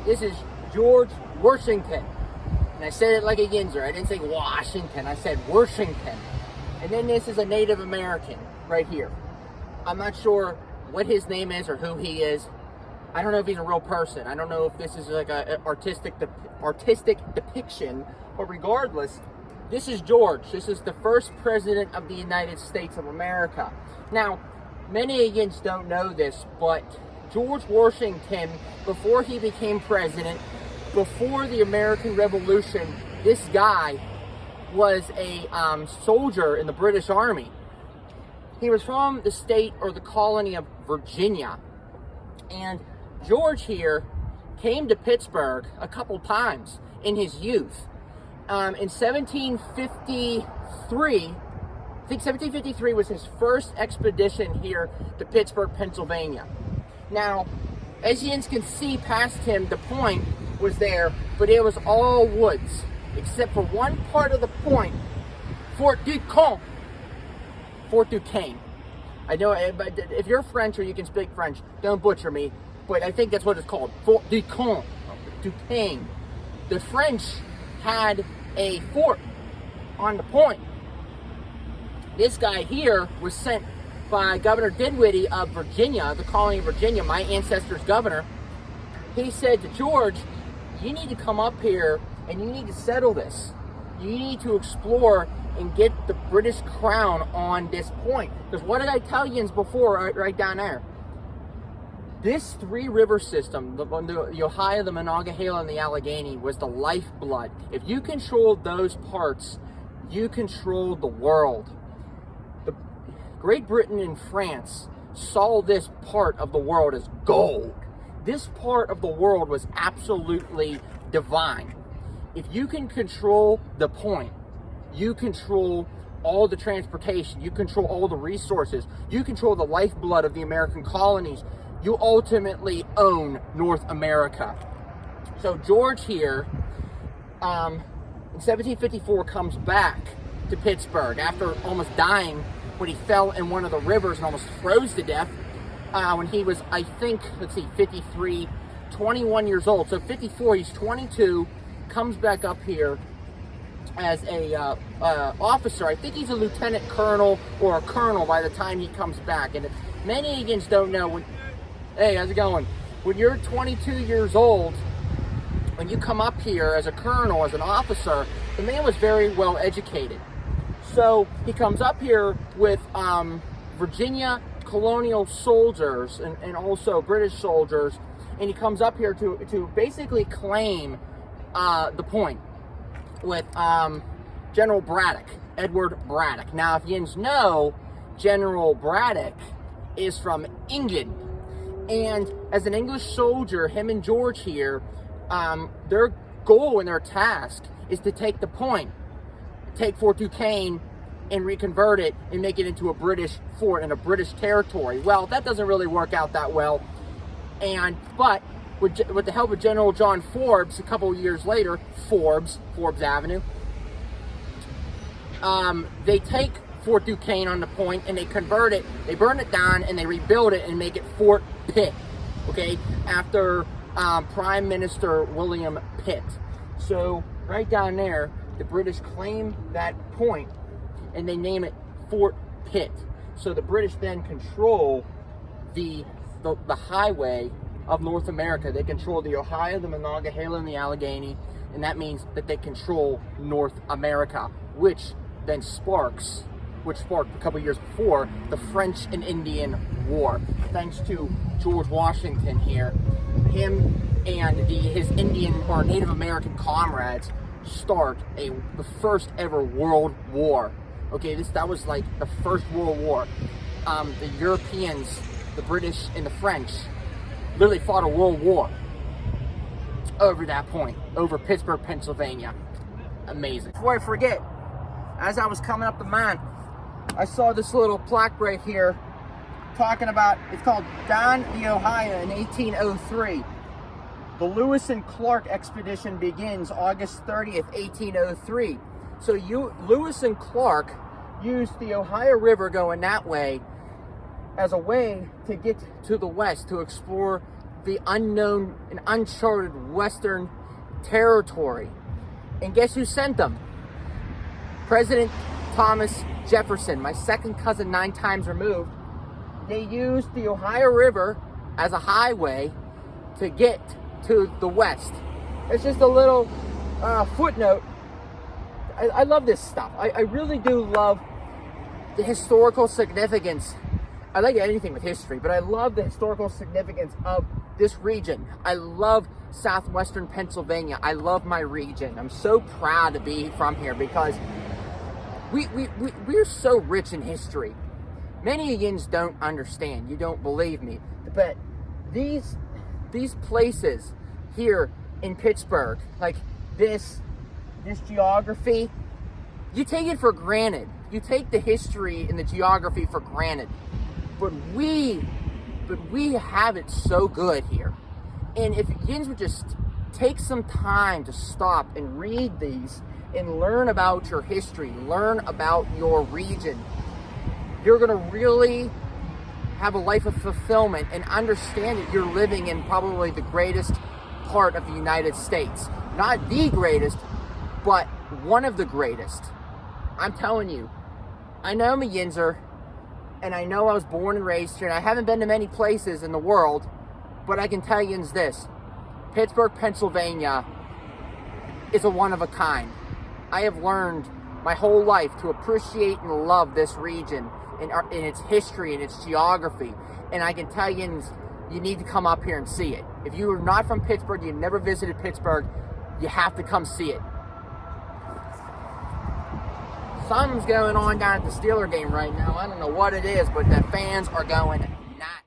This is George Washington. And I said it like a Yinzer. I didn't say Washington. I said Washington. And then this is a Native American right here. I'm not sure what his name is or who he is. I don't know if he's a real person. I don't know if this is like an artistic depiction. But regardless, this is George. This is the first president of the United States of America. Now, many Indians don't know this, but George Washington, before he became president, before the American Revolution, this guy was a soldier in the British Army. He was from the state or the colony of Virginia. And George here came to Pittsburgh a couple times in his youth. In 1753, I think 1753 was his first expedition here to Pittsburgh, Pennsylvania. Now, as you can see past him, the point was there, but it was all woods, except for one part of the point, Fort Duquesne. Fort Duquesne. I know, but if you're French or you can speak French, don't butcher me, but I think that's what it's called, Fort Duquesne. Duquesne. The French had a fort on the point. This guy here was sent by Governor Dinwiddie of Virginia, the colony of Virginia, my ancestor's governor. He said to George, you need to come up here and you need to settle this. You need to explore and get the British crown on this point. Because what did I tell you before, right down there? This three-river system, the Ohio, the Monongahela, and the Allegheny, was the lifeblood. If you controlled those parts, you controlled the world. Great Britain and France saw this part of the world as gold. This part of the world was absolutely divine. If you can control the point, you control all the transportation, you control all the resources, you control the lifeblood of the American colonies, you ultimately own North America. So George here, in 1754, comes back to Pittsburgh after almost dying when he fell in one of the rivers and almost froze to death when he was, I think, 53, 21 years old. So 54, he's 22, comes back up here as a officer. I think he's a lieutenant colonel or a colonel by the time he comes back. And if many Indians don't know, hey, how's it going? When you're 22 years old, when you come up here as a colonel, as an officer, the man was very well educated. So he comes up here with Virginia colonial soldiers and also British soldiers, and he comes up here to basically claim the point with General Braddock, Edward Braddock. Now, if you know, General Braddock is from England. And as an English soldier, him and George here, their goal and their task is to take the point, take Fort Duquesne and reconvert it and make it into a British fort in a British territory. Well, that doesn't really work out that well. But with the help of General John Forbes, a couple of years later, Forbes Avenue, they take Fort Duquesne on the point and they convert it, they burn it down and they rebuild it and make it Fort Pitt, okay, after Prime Minister William Pitt. So right down there, the British claim that point and they name it Fort Pitt. So the British then control the highway of North America. They control the Ohio, the Monongahela, and the Allegheny, and that means that they control North America, which then sparked a couple years before the French and Indian War. Thanks to George Washington here, him and his Indian or Native American comrades start the first ever World War. Okay, that was like the first World War. The Europeans, the British, and the French literally fought a world war over that point, over Pittsburgh, Pennsylvania. Amazing. Before I forget, as I was coming up the Mahnt, I saw this little plaque right here talking about, it's called Down the Ohio in 1803. The Lewis and Clark expedition begins August 30th, 1803. So Lewis and Clark used the Ohio River going that way as a way to get to the west, to explore the unknown and uncharted Western territory. And guess who sent them? President Thomas Jefferson, my second cousin 9 times removed. They used the Ohio River as a highway to get to the West. It's just a little footnote. I love this stuff. I really do love the historical significance. I like anything with history, but I love the historical significance of this region. I love southwestern Pennsylvania. I love my region. I'm so proud to be from here because we're so rich in history. Many Yins don't understand. You don't believe me. But these places here in Pittsburgh, like this geography, you take it for granted. You take the history and the geography for granted. But we have it so good here. And if Yins would just take some time to stop and read these and learn about your history, learn about your region, you're gonna really have a life of fulfillment and understand that you're living in probably the greatest part of the United States. Not the greatest, but one of the greatest. I'm telling you, I know I'm a Yinzer, and I know I was born and raised here, and I haven't been to many places in the world, but I can tell Yins this: Pittsburgh, Pennsylvania is a one of a kind. I have learned my whole life to appreciate and love this region in its history and its geography. And I can tell Yins, you need to come up here and see it. If you are not from Pittsburgh, you've never visited Pittsburgh, you have to come see it. Something's going on down at the Steeler game right now. I don't know what it is, but the fans are going nuts.